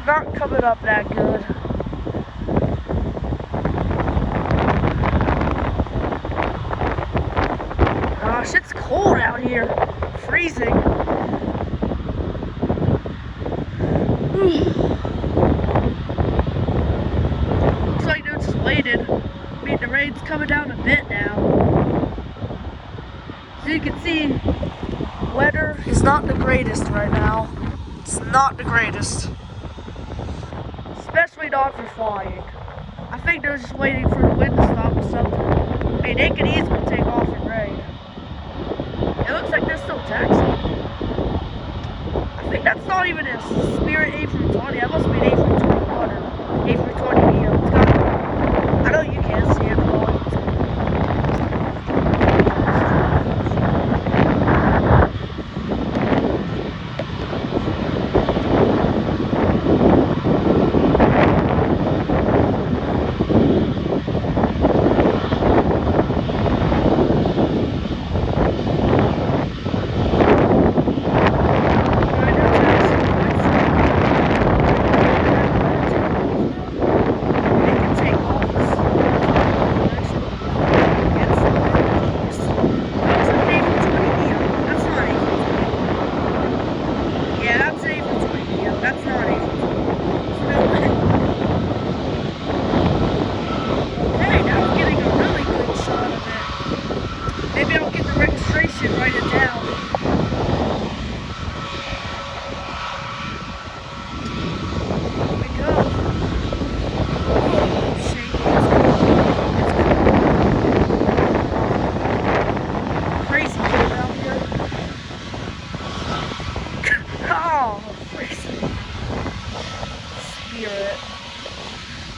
not coming up that good. Gosh, it's cold out here. Freezing. Looks like they're just waiting. I mean, the rain's coming down a bit now. So you can see, weather is not the greatest right now. It's not the greatest. Especially not for flying. I think they're just waiting for the wind to stop or something. Hey, they could easily take off in rain. It looks like they're still taxiing. I think that's not even a Spirit A320. That must be an A321 or A320neo. It's got, I know you can't see it, but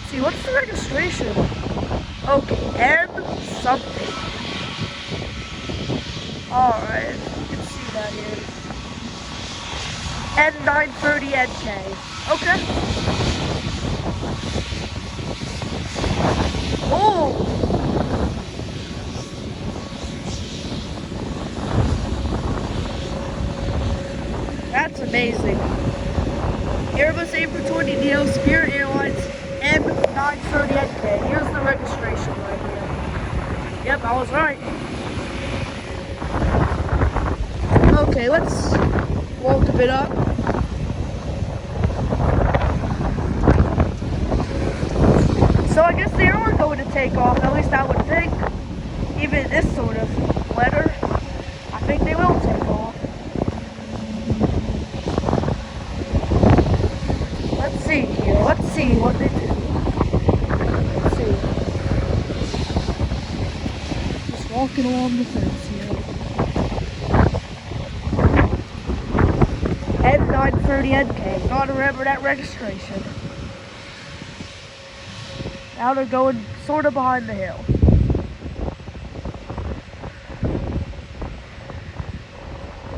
see, what's the registration? Okay, M something. Alright, you can see that here. N930NK. Okay. Oh! That's amazing. Airbus A320neo, Spirit Airlines N930NK. Here's the registration right here. Yep, I was right. Okay, let's walk a bit up. So I guess they are going to take off, at least I would think. Even in this sort of weather, I think they will take off. Let's see here. Let's see what they do. Let's see. Just walking along the fence here. N930NK. Gotta remember that registration. Now they're going sort of behind the hill.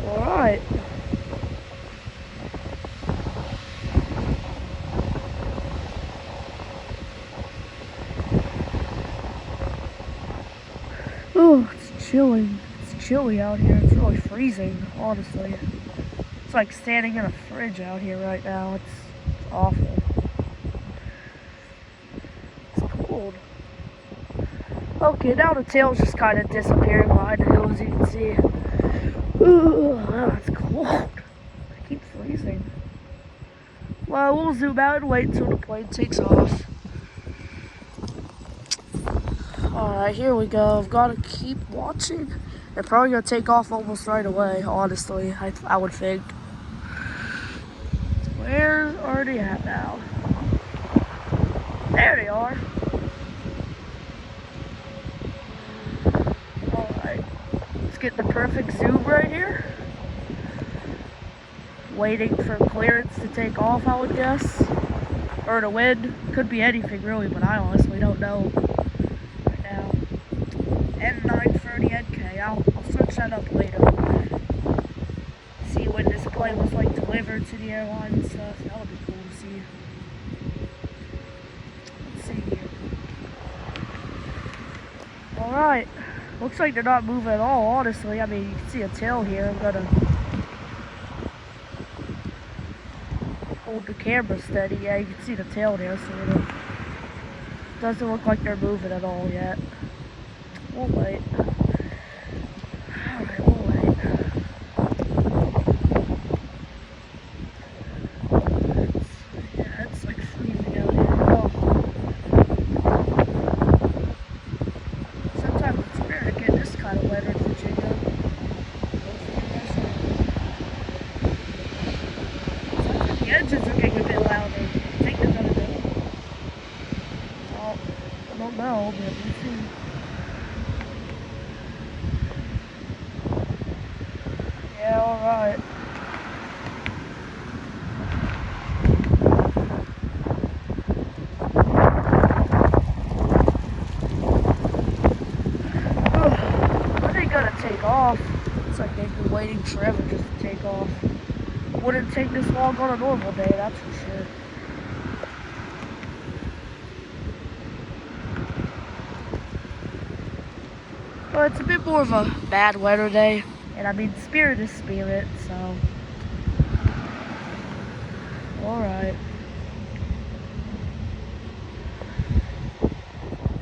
Alright. Oh, it's chilly. It's chilly out here. It's really freezing, honestly. It's like standing in a fridge out here right now. It's awful. It's cold. Okay, now the tail's just kind of disappearing behind the hill, as you can see. Ooh, it's cold. I keep freezing. Well, we'll zoom out and wait until the plane takes off. Alright, here we go. I've got to keep watching. They're probably going to take off almost right away, honestly, I would think. Where are they at now? There they are. Alright, let's get the perfect zoom right here. Waiting for clearance to take off, I would guess. Or the wind. Could be anything really, but I honestly don't know right now. N930NK. I'll search that up later. See when this plane was like delivered to the airline and stuff. That would be cool to see. Let's see here. Alright. Looks like they're not moving at all, honestly. I mean, you can see a tail here. I'm gonna hold the camera steady. Yeah, you can see the tail there, sort of. Doesn't look like they're moving at all yet. We'll wait. Alright, we'll wait. Yeah, it's like freezing out here. Oh. Sometimes it's rare to get this kind of weather in Virginia. The engines are getting a bit louder. I think they're gonna go. Well, I don't know, but we'll see. Yeah, alright. When they gonna take off? It's like they've been waiting forever just to take off. Wouldn't take this long on a normal day, that's for sure. Well, it's a bit more of a bad weather day. And I mean, Spirit is Spirit, so. Alright.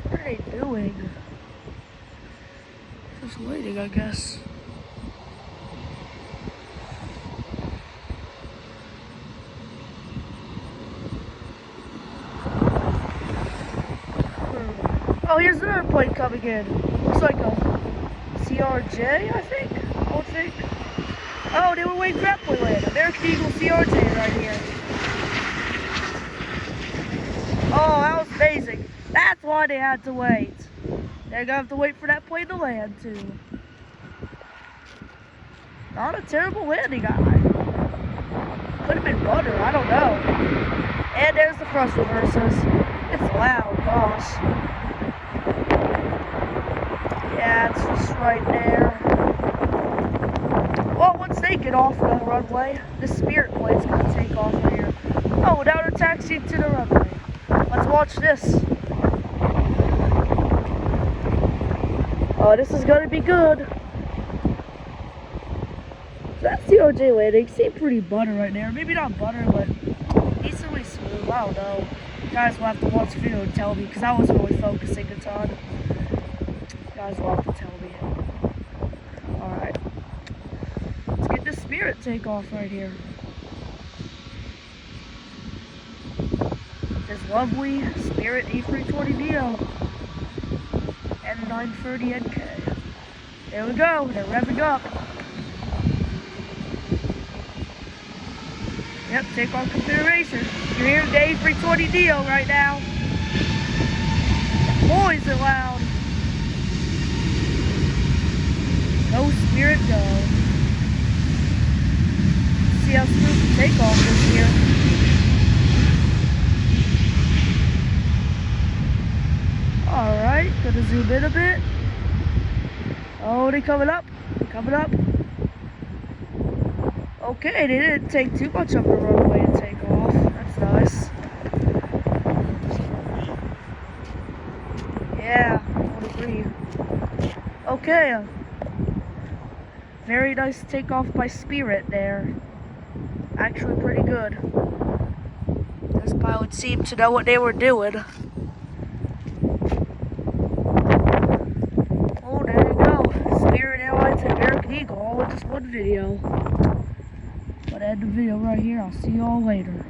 What are they doing? Just waiting, I guess. Oh, here's another plane coming in. Looks like a CRJ, I think. I would think. Oh, they were waiting for that plane land. American Eagle CRJ right here. Oh, that was amazing. That's why they had to wait. They're gonna have to wait for that plane to land too. Not a terrible landing, guy. Could have been butter, I don't know. And there's the thrust reversers. It's loud, gosh. Yeah, it's just right there. Well, once they get off the runway, the Spirit plane's gonna take off right here. Oh, now they're taxiing to the runway. Let's watch this. Oh, this is gonna be good. That CRJ landing seemed pretty butter right there. Maybe not butter, but decently smooth. I don't know. You guys will have to watch the video and tell me, because I wasn't really focusing a ton. You guys will have to tell me. Alright. Let's get the Spirit takeoff right here. This lovely Spirit A320neo N930NK. There we go. They're revving up. Yep, takeoff configuration. You're hearing the A320neo right now. Boy, is it loud. Go Spirit, go. See how smooth the takeoff is here. Alright, gonna zoom in a bit. Oh, they coming up. Coming up. Okay, they didn't take too much of the runway to take off. That's nice. Yeah, I would agree. Okay. Very nice takeoff by Spirit there. Actually pretty good. This pilot seemed to know what they were doing. Oh, there you go. Spirit Airlines and American Eagle all in just one video. But end the video right here. I'll see you all later.